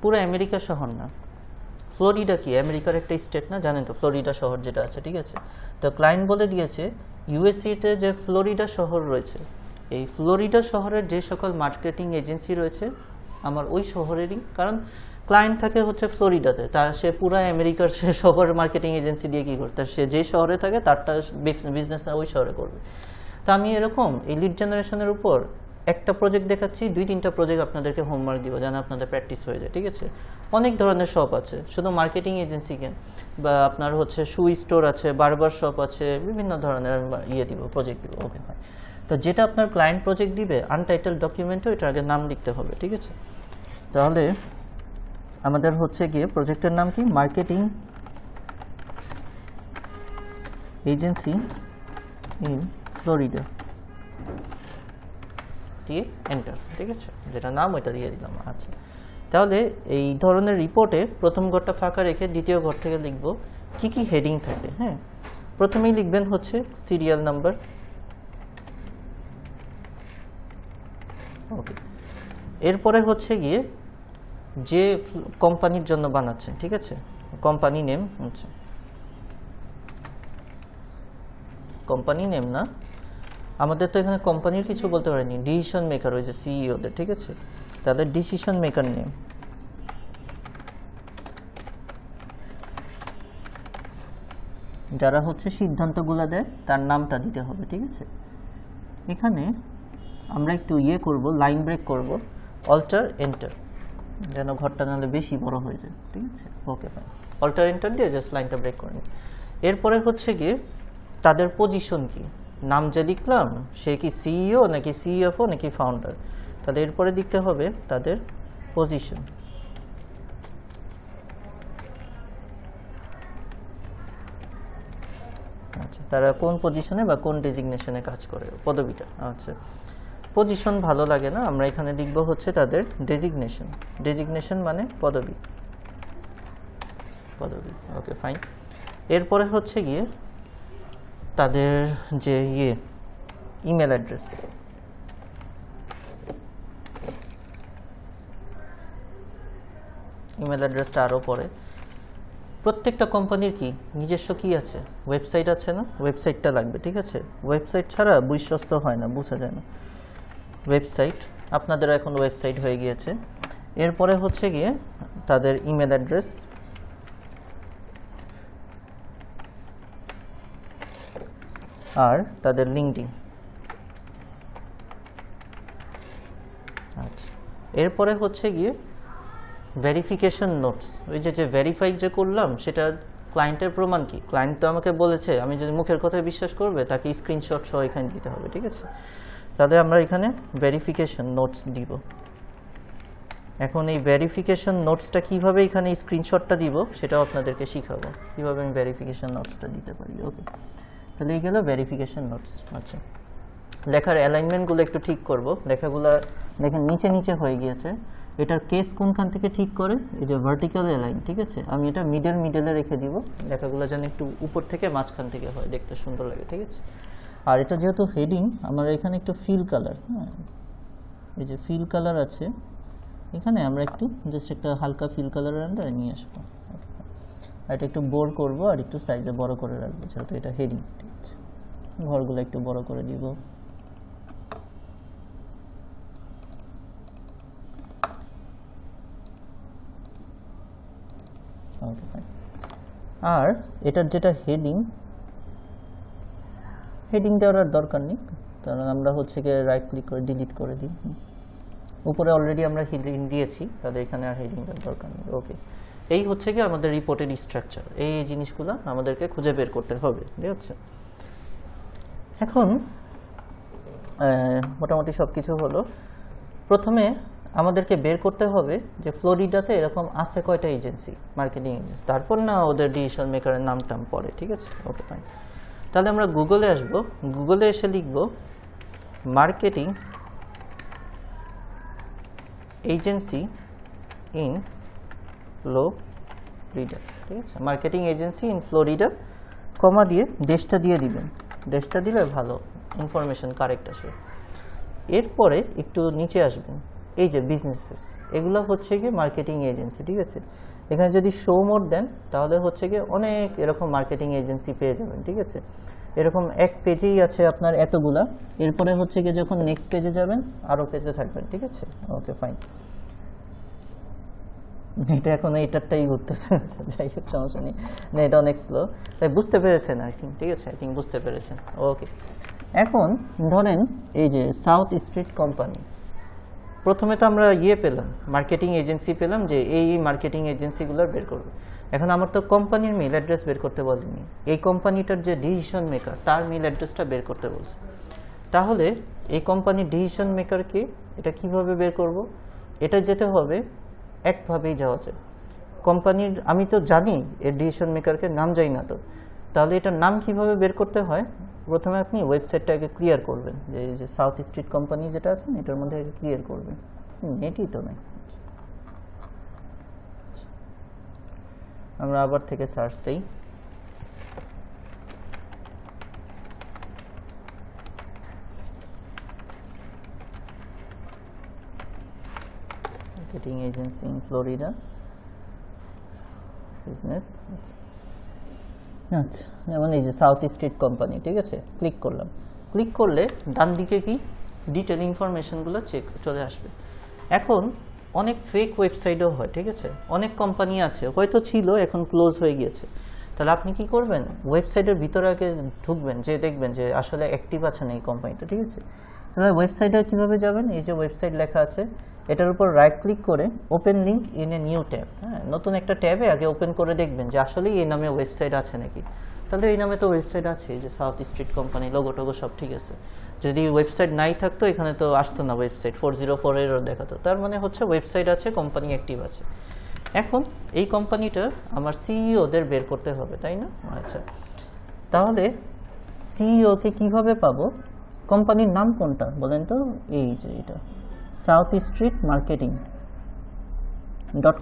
পুরো আমেরিকা শহর না, ফ্লোরিডা কি আমেরিকার একটা স্টেট না, জানেন তো ফ্লোরিডা শহর যেটা আছে, ঠিক আছে। তো ক্লায়েন্ট বলে দিয়েছে ইউএসএতে যে ফ্লোরিডা শহর রয়েছে, এই ফ্লোরিডা শহরের যে সকল মার্কেটিং এজেন্সি রয়েছে আমার ওই শহরেরই, কারণ ক্লায়েন্ট থাকে হচ্ছে ফ্লোরিডাতে, তার সে পুরো আমেরিকার সে শহর মার্কেটিং এজেন্সি দিয়ে কী করতে, সে যে শহরে থাকে তারটা বিজনেসটা ওই শহরে করবে। তো আমি এরকম এই লিড জেনারেশনের উপর একটা প্রজেক্ট দেখাচ্ছি, 2-3টা প্রজেক্ট আপনাদেরকে হোমওয়ার্ক দিব, যেন আপনাদের প্র্যাকটিস হয়ে যায়, ঠিক আছে। অনেক ধরনের শপ আছে, শুধু মার্কেটিং এজেন্সি কেন, বা আপনার হচ্ছে শু স্টোর আছে, বারবার শপ আছে, বিভিন্ন ধরনের দিব, প্রজেক্ট দিব। ওকে হয়, তো যেটা আপনার ক্লায়েন্ট প্রজেক্ট দিবে আনটাইটেল ডকুমেন্টও এটার আগে নাম লিখতে হবে, ঠিক আছে। তাহলে আমাদের হচ্ছে গিয়ে প্রজেক্টের নাম কি, মার্কেটিং এজেন্সি ইন ফ্লোরিডা, দিয়ে এন্টার, ঠিক আছে, যেটা নাম ওইটা দিয়ে দিলাম। আচ্ছা, তাহলে এই ধরনের রিপোর্টে প্রথম ঘরটা ফাঁকা রেখে দ্বিতীয় ঘর থেকে লিখব কি কি হেডিং থাকে। হ্যাঁ, প্রথমেই লিখবেন হচ্ছে সিরিয়াল নাম্বার। ওকে, এরপরে হচ্ছে গিয়ে যে কোম্পানির জন্য বানাচ্ছেন, ঠিক আছে, কোম্পানি নেম। আচ্ছা, কোম্পানি নেম না, আমাদের তো এখানে কোম্পানির কিছু বলতে পারিনি, ডিসিশন মেকার ওই যে সিইওদের, ঠিক আছে, তাদের ডিসিশন মেকার নেম। যারা হচ্ছে সিদ্ধান্তগুলো দেয় তার নামটা দিতে হবে, ঠিক আছে। এখানে আমরা একটু করব, লাইন ব্রেক করব, অল্টার এন্টার, যেন ঘরটা নাহলে বেশি বড় হয়ে যায়, ঠিক আছে। ওকে ফাইন, অল্টার এন্টার দিয়ে জাস্ট লাইনটা ব্রেক করে নিই। এরপরে হচ্ছে গিয়ে তাদের পজিশন কি, নাম যে লিখলাম সে কি সিইও নাকি সিএফও নাকি ফাউন্ডার, তাহলে এরপরে দিতে হবে তাদের পজিশন। আচ্ছা, তারা কোন পজিশনে বা কোন ডেজিগনেশনে কাজ করে, পদবিটা। আচ্ছা, পজিশন ভালো লাগে না, আমরা এখানে লিখব হচ্ছে তাদের ডেজিগনেশন। ডেজিগনেশন মানে পদবি, পদবি। ওকে, ফাইন। এরপরে হচ্ছে গিয়ে তাদের যে ইমেল অ্যাড্রেস। ইমেল অ্যাড্রেসটা আরও পরে। প্রত্যেকটা কোম্পানির কি নিজস্ব কি আছে, ওয়েবসাইট আছে না, ওয়েবসাইটটা লাগবে, ঠিক আছে। ওয়েবসাইট ছাড়া বিশ্বস্ত হয় না, বোঝা যায় না। ওয়েবসাইট, আপনাদের এখন ওয়েবসাইট হয়ে গিয়েছে। এরপরে হচ্ছে গিয়ে তাদের ইমেল অ্যাড্রেস, আর তাদের লিঙ্কডিন। আচ্ছা, এরপরে হচ্ছে গিয়ে ভেরিফিকেশন নোটস। ওই যে ভেরিফাই যে করলাম সেটা ক্লায়েন্টের প্রমাণ কি, ক্লায়েন্ট তো আমাকে বলেছে, আমি যদি মুখের কথায় বিশ্বাস করবে তাকে স্ক্রিনশট সহ এখানে দিতে হবে, ঠিক আছে। তাহলে আমরা এখানে ভেরিফিকেশন নোটস দিব। এখন এই ভেরিফিকেশন নোটসটা কিভাবে এখানে স্ক্রিনশটটা দিব সেটাও আপনাদেরকে শিখাবো, কিভাবে আমি ভেরিফিকেশন নোটসটা দিতে পারি। ওকে, তাহলে এই গেল ভেরিফিকেশন নোটস। আচ্ছা, লেখার অ্যালাইনমেন্টগুলো একটু ঠিক করব। লেখাগুলো দেখেন নিচে নিচে হয়ে গিয়েছে, এটার কেস কোনখান থেকে ঠিক করে, এই যে ভার্টিক্যাল অ্যালাইন, ঠিক আছে। আমি এটা মিডলে রেখে দিব, লেখাগুলো যেন একটু উপর থেকে মাঝখান থেকে হয়, দেখতে সুন্দর লাগে, ঠিক আছে। আর এটা যেহেতু হেডিং, আমার এখানে একটু ফিল কালার, হ্যাঁ, এই যে ফিল কালার আছে এখানে, আমরা একটু জাস্ট একটা হালকা ফিল কালারের আন্ডারে নিয়ে আসবো। আর এটা একটু বোর করব, আর একটু সাইজে বড় করে রাখবো, যেহেতু এটা হেডিং, ঠিক আছে। ঘরগুলো একটু বড় করে দিব। ওকে, ফাইন। আর এটার যেটা হেডিং দেওয়ার আর দরকার নেই, কারণ আমরা হচ্ছে গিয়ে রাইট ক্লিক করে ডিলিট করে দিই। উপরে অলরেডি আমরা হেডিং দিয়েছি, তাহলে এখানে আর হেডিং দেওয়ার দরকার নেই। ওকে, এই হচ্ছে কি আমাদের রিপোর্টের স্ট্রাকচার। এই জিনিসগুলো আমাদেরকে খুঁজে বের করতে হবে, ঠিক আছে। এখন মোটামুটি সব কিছু হলো। প্রথমে আমাদেরকে বের করতে হবে যে ফ্লোরিডাতে এরকম আছে কয়টা এজেন্সি, মার্কেটিং এজেন্সি, তারপর না ওদের ডিসিশন মেকারের নাম টাম পড়ে, ঠিক আছে। ওকে, ফাইন। তাহলে আমরা গুগলে আসব, গুগলে এসে লিখব মার্কেটিং এজেন্সি ইন ফ্লোরিডা, ঠিক আছে। মার্কেটিং এজেন্সি ইন ফ্লোরিডা, কমা দিয়ে দেশটা দিয়ে দিবেন, দেশটা দিলে ভালো ইনফরমেশন কারেক্ট আসে। এরপরে একটু নিচে আসবেন, এই যে বিজনেসেস, এগুলো হচ্ছে গিয়ে মার্কেটিং এজেন্সি, ঠিক আছে। এখানে যদি শো মোড দেন তাহলে হচ্ছে গিয়ে অনেক এরকম মার্কেটিং এজেন্সি পেয়ে যাবেন, ঠিক আছে। এরকম এক পেজেই আছে আপনার এতগুলা। এরপরে হচ্ছে গিয়ে যখন নেক্সট পেজে যাবেন আরও পেজে থাকবেন, ঠিক আছে। ওকে, ফাইন। এটা এখন এইটারটাই ঘুরতেছে, আচ্ছা যাই হোক, সমস্যা নেই। না, এটা অনেক স্লো, তাই বুঝতে পেরেছেন আর কি, ঠিক আছে। আই থিঙ্ক বুঝতে পেরেছেন। ওকে, এখন ধরেন এই যে সাউথ স্ট্রিট কোম্পানি, প্রথমে তো আমরা পেলাম, মার্কেটিং এজেন্সি পেলাম, যে এই মার্কেটিং এজেন্সিগুলোর বের করবে। এখন আমার তো কোম্পানির মেল অ্যাড্রেস বের করতে বলেনি, এই কোম্পানিটার যে ডিসিশন মেকার তার মেল অ্যাড্রেসটা বের করতে বলছে। তাহলে এই কোম্পানির ডিসিশন মেকারকে এটা কিভাবে বের করব? এটা যেতে হবে একভাবেই যাওয়া যায়। কোম্পানির আমি তো জানি এর ডিসিশন মেকারকে, নাম যাই না তো, তাহলে এটার নাম কিভাবে বের করতে হয়? প্রথমে আপনি ওয়েবসাইটটাকে ক্লিয়ার করবেন, যে এই যে সাউথ স্ট্রিট কোম্পানি যেটা আছে এটার মধ্যে ক্লিয়ার করবেন। নেটই তো নেই, আমরা আবার থেকে সার্চ দেই। Marketing agency in Florida business, আচ্ছা, যেমন এই যে সাউথ স্ট্রিট কোম্পানি, ঠিক আছে। ক্লিক করলাম, ক্লিক করলে ডান দিকে কি ডিটেল ইনফরমেশনগুলো চলে আসবে। এখন অনেক ফেক ওয়েবসাইটও হয়, ঠিক আছে। অনেক কোম্পানি আছে, হয়তো ছিল, এখন ক্লোজ হয়ে গিয়েছে। তাহলে আপনি কি করবেন? ওয়েবসাইটের ভিতরে আগে ঢুকবেন, যে দেখবেন যে আসলে অ্যাক্টিভ আছে না এই কোম্পানিটা, ঠিক আছে। তাহলে ওয়েবসাইটে কীভাবে যাবেন? এই যে ওয়েবসাইট লেখা আছে এটার উপর রাইট ক্লিক করে open link in a new tab, হ্যাঁ, নতুন একটা ট্যাবে আগে ওপেন করে দেখবেন যে আসলে এই নামে ওয়েবসাইট আছে নাকি। তাহলে এই নামে তো ওয়েবসাইট আছে, এই যে south street company, logo Togo সব ঠিক আছে। যদি ওয়েবসাইট নাই থাকতো এখানে তো আসতো না ওয়েবসাইট, 404 এরর দেখাতো। তার মানে হচ্ছে ওয়েবসাইট আছে, কোম্পানি অ্যাক্টিভ আছে। এখন এই কোম্পানিটার আমার সিইওদের বের করতে হবে, তাই না? আচ্ছা, তাহলে সিইওকে কিভাবে পাবো? কোম্পানির নাম কোনটা বলেন তো? এই যে এটা সাউথ স্ট্রিট মার্কেটিং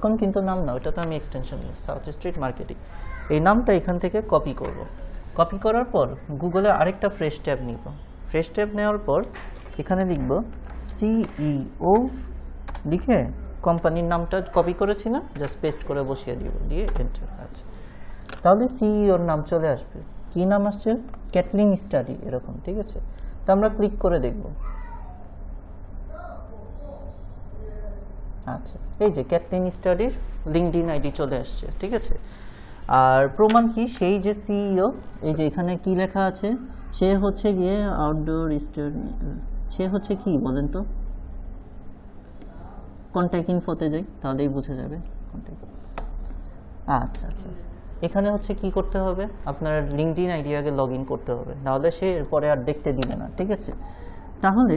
.com কিন্তু নাম না, ওটা তো আমি এক্সটেনশন নিই, সাউথ স্ট্রিট মার্কেটিং। এই নামটা এখান থেকে কপি করব। কপি করার পর গুগলে আরেকটা ফ্রেশ ট্যাব নিব। ফ্রেশ ট্যাব নেওয়ার পর এখানে লিখব সিইও, লিখে কোম্পানির নামটা কপি করেছি না, জাস্ট পেস্ট করে বসিয়ে দিব, দিয়ে এন্টার। আচ্ছা, তাহলে সিইওর নাম চলে আসবে। কি নাম আসছে? ক্যাটলিন স্টাডি, এরকম, ঠিক আছে। তো আমরা ক্লিক করে দেখব। আচ্ছা, এই যে ক্যাটলিন স্টাডির লিঙ্কডইন আইডি চলে আসছে, ঠিক আছে। আর প্রমাণ কি? সেই যে সিইও, এই যে এখানে কি লেখা আছে, সে হচ্ছে গিয়ে আউটডোর স্টাডি, সে হচ্ছে কি বলেন তো? কন্ট্যাক্ট ইনফোতে যাই, তাহলেই বুঝে যাবে। আচ্ছা আচ্ছা, এখানে হচ্ছে কি করতে হবে, আপনার লিঙ্কডইন আইডি আগে লগ ইন করতে হবে, নাহলে সে এরপরে আর দেখতে দিবে না, ঠিক আছে। তাহলে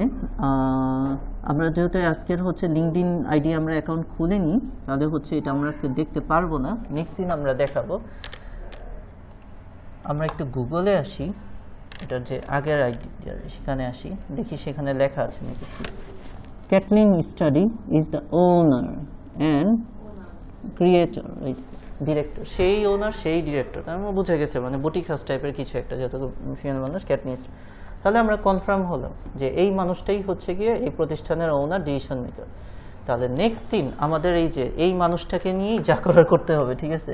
আমরা যেহেতু আজকের হচ্ছে লিঙ্কডইন আইডি আমরা অ্যাকাউন্ট খুলে নিই, তাহলে হচ্ছে এটা আমরা আজকে দেখতে পারবো না, নেক্সট দিন আমরা দেখাবো। আমরা একটু গুগলে আসি, এটার যে আগের আইডি সেখানে আসি, দেখি সেখানে লেখা আছে নাকি। Catlin study is the owner and creator, director, সেই ওনার সেই ডিরেক্টর, তার মানে বুঝে গেছে, মানে বুটিক হাউস টাইপের কিছু একটা, যত ফিমেল মানুষ ক্যাটলিন। তাহলে আমরা কনফার্ম হলাম যে এই মানুষটাই হচ্ছে গিয়ে এই প্রতিষ্ঠানের ওনার, ডিসিশন মেকার। তাহলে নেক্সট দিন আমাদের এই যে এই মানুষটাকে নিয়েই যা করার করতে হবে, ঠিক আছে।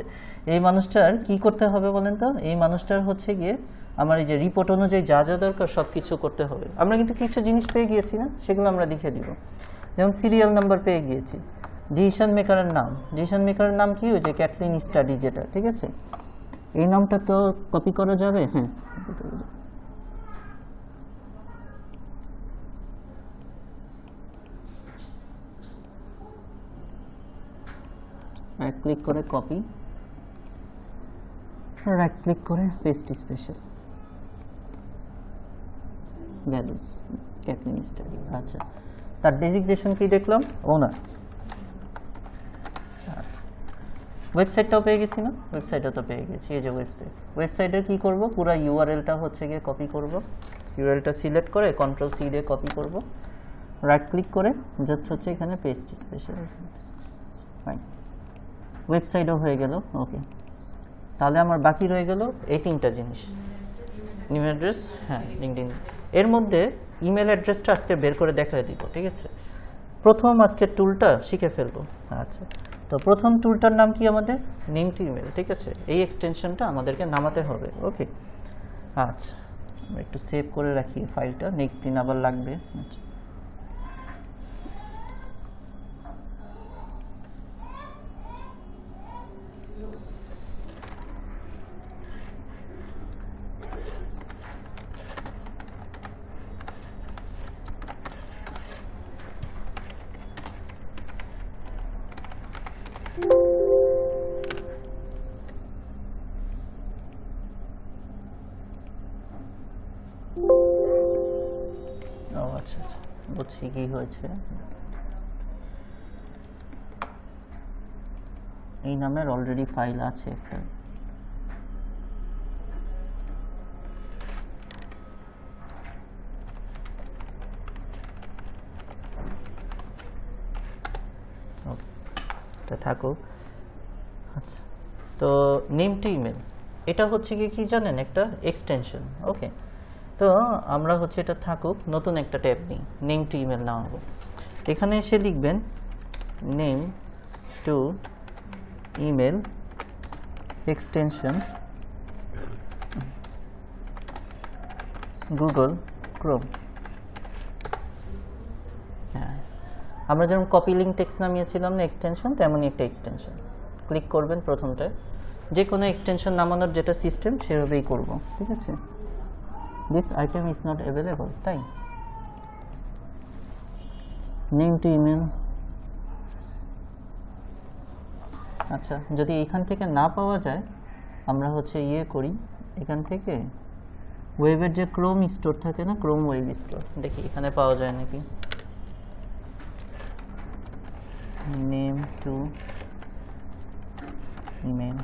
এই মানুষটার কি করতে হবে বলেন তো? এই মানুষটার হচ্ছে গিয়ে আমার এই যে রিপোর্ট অনুযায়ী যা যা দরকার সব কিছু করতে হবে। আমরা কিন্তু কিছু জিনিস পেয়ে গিয়েছি না, সেগুলো আমরা লিখে দিব। যেমন সিরিয়াল নাম্বার পেয়ে গিয়েছি, ডিসিশন মেকারের নাম, ডিসিশন মেকারের নাম কি? ওই যে ক্যাটলিন স্টাডি যেটা, ঠিক আছে। এই নামটা তো কপি করা যাবে, হ্যাঁ কপি করা যাবে। রাইট ক্লিক করে কপি, রাইট ক্লিক করে পেস্ট স্পেশাল ভ্যালুস ক্যাটলিন স্টাডি। আচ্ছা, তার ডেজিগনেশন কি দেখলাম? ওনার। আচ্ছা, ওয়েবসাইটটাও পেয়ে গেছি না? ওয়েবসাইটটা তো পেয়ে গেছি, এই যে ওয়েবসাইট। ওয়েবসাইটে কি করব? পুরো ইউআরএলটা হচ্ছে গিয়ে কপি করব। ইউআরএলটা সিলেক্ট করে কন্ট্রোল সি দিয়ে কপি করব, রাইট ক্লিক করে জাস্ট হচ্ছে এখানে পেস্ট স্পেশাল, ফাইন। ওয়েবসাইটও হয়ে গেল, ওকে। তাহলে আমার বাকি রয়ে গেল এই তিনটা জিনিস, ইমেল অ্যাড্রেস, হ্যাঁ লিঙ্কডইন। এর মধ্যে ইমেল অ্যাড্রেসটা আজকে বের করে দেখায় দিব, ঠিক আছে। প্রথম আজকের টুলটা শিখে ফেলবো। আচ্ছা, তো প্রথম টুলটার নাম কি আমাদের? নেম টু ইমেল, ঠিক আছে। এই এক্সটেনশনটা আমাদেরকে নামাতে হবে, ওকে। আচ্ছা, আমরা একটু সেভ করে রাখি ফাইলটা, নেক্সট দিন আবার লাগবে। আচ্ছা, আচ্ছা আচ্ছা, বুঝছি কি হয়েছে। এই নামের অলরেডি ফাইল আছে একটা, এটা থাকুক। আচ্ছা, তো নেম টু ইমেল এটা হচ্ছে কি জানেন? একটা এক্সটেনশন, ওকে। তো আমরা হচ্ছে এটা থাকুক, নতুন একটা ট্যাব নিই, নেম টু ইমেল নামাবো। এখানে এসে লিখবেন name to email extension Google Chrome. হ্যাঁ, আমরা যেমন কপি লিঙ্ক টেক্সট নামিয়েছিলাম না এক্সটেনশন, তেমনই একটা এক্সটেনশন। ক্লিক করবেন প্রথমটায়, যে কোনো এক্সটেনশন নামানোর যেটা সিস্টেম সেভাবেই করব, ঠিক আছে। This item is not available, তাই নেম টু ইমেল। আচ্ছা, যদি এখান থেকে না পাওয়া যায়, আমরা হচ্ছে করি, এখান থেকে ওয়েবের যে ক্রোম স্টোর থাকে না, ক্রোম ওয়েব স্টোর, দেখি এখানে পাওয়া যায় নাকি। নেম টু ইমেল,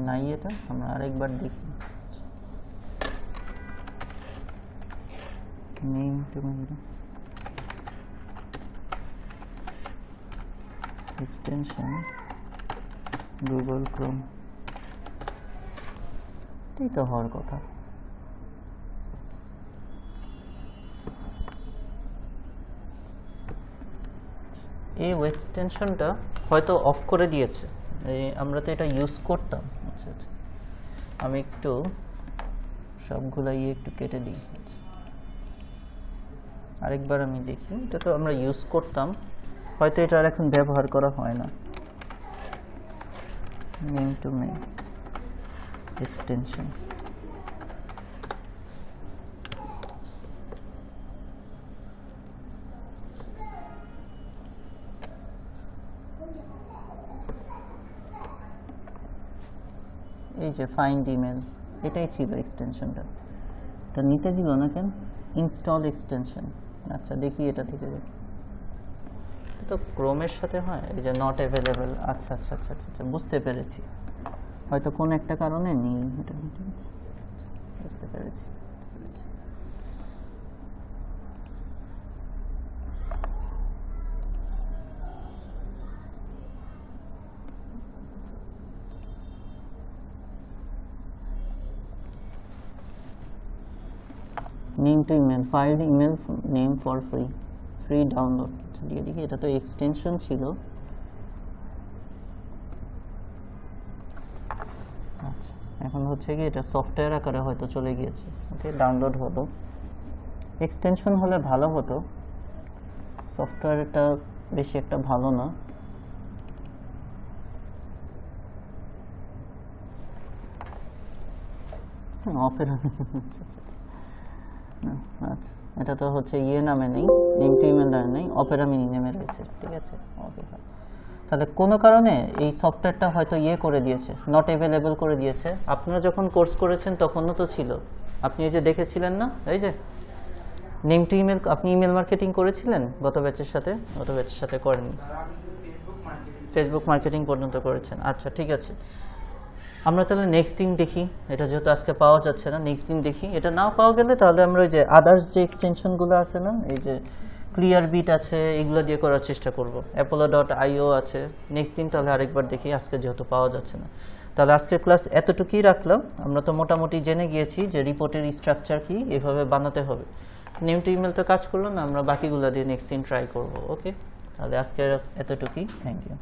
নাই এটা, আমরা আরেকবার দেখি। Name to mail extension Google Chrome, এটাই তো হওয়ার কথা। এই এক্সটেনশনটা হয়তো অফ করে দিয়েছে, আমরা তো এটা ইউজ করতাম। আচ্ছা আচ্ছা, আমি একটু সবগুলাই একটু কেটে দিই। আরেকবার আমি দেখি, এটা তো আমরা ইউজ করতাম, হয়তো এটা আর এখন ব্যবহার করা হয় না। নেম টু মেইল এক্সটেনশন, এই যে ফাইন্ড ইমেল, এটাই ছিল এক্সটেনশনটা। এটা নিতে দিল না কেন? Install extension. আচ্ছা দেখি এটা থেকে, তো ক্রোমের সাথে হয় এই যে নট অ্যাভেলেবল। আচ্ছা আচ্ছা আচ্ছা আচ্ছা আচ্ছা, বুঝতে পেরেছি, হয়তো কোন একটা কারণে নেই এটা। বুঝতে পেরেছি। Name to email, file email name for free download দিয়ে দেখি। এটা তো এক্সটেনশন ছিল। আচ্ছা, এখন হচ্ছে কি এটা সফটওয়্যার আকারে হয়তো চলে গিয়েছে। ওকে, ডাউনলোড হলো। এক্সটেনশন হলে ভালো হতো, সফটওয়্যারটা বেশি একটা ভালো না। অপেরা, আচ্ছা আচ্ছা আচ্ছা, এটা তো হচ্ছে ইয়ে নামে নেই, নেম টু ইমেল নামে নেই, অপেরা মিনি নেমে রয়েছে। ঠিক আছে, তাহলে কোনো কারণে এই সফটওয়্যারটা হয়তো ইয়ে করে দিয়েছে, নট অ্যাভেলেবল করে দিয়েছে। আপনারা যখন কোর্স করেছেন তখনও তো ছিল, আপনি এই যে দেখেছিলেন না, এই যে নেম টু ইমেল, আপনি ইমেল মার্কেটিং করেছিলেন গত ব্যাচের সাথে? গত ব্যাচের সাথে করেননি, ফেসবুক মার্কেটিং পর্যন্ত করেছেন। আচ্ছা ঠিক আছে, আমরা তাহলে নেক্সট দিন দেখি। এটা যেহেতু আজকে পাওয়া যাচ্ছে না, নেক্সট দিন দেখি। এটা নাও পাওয়া গেলে তাহলে আমরা ওই যে আদার্স যে এক্সটেনশনগুলো আছে না, এই যে ক্লিয়ার বিট আছে, এগুলো দিয়ে করার চেষ্টা করব। apollo.io আছে। নেক্সট দিন তাহলে আরেকবার দেখি, আজকে যেহেতু পাওয়া যাচ্ছে না। তাহলে আজকের ক্লাস এতটুকুই রাখলাম। আমরা তো মোটামুটি জেনে গিয়েছি যে রিপোর্টের স্ট্রাকচার কি, এভাবে বানাতে হবে। নেম টু ইমেল তো কাজ করলো না, আমরা বাকিগুলো দিয়ে নেক্সট দিন ট্রাই করব। ওকে, তাহলে আজকে এতটুকুই। Thank you.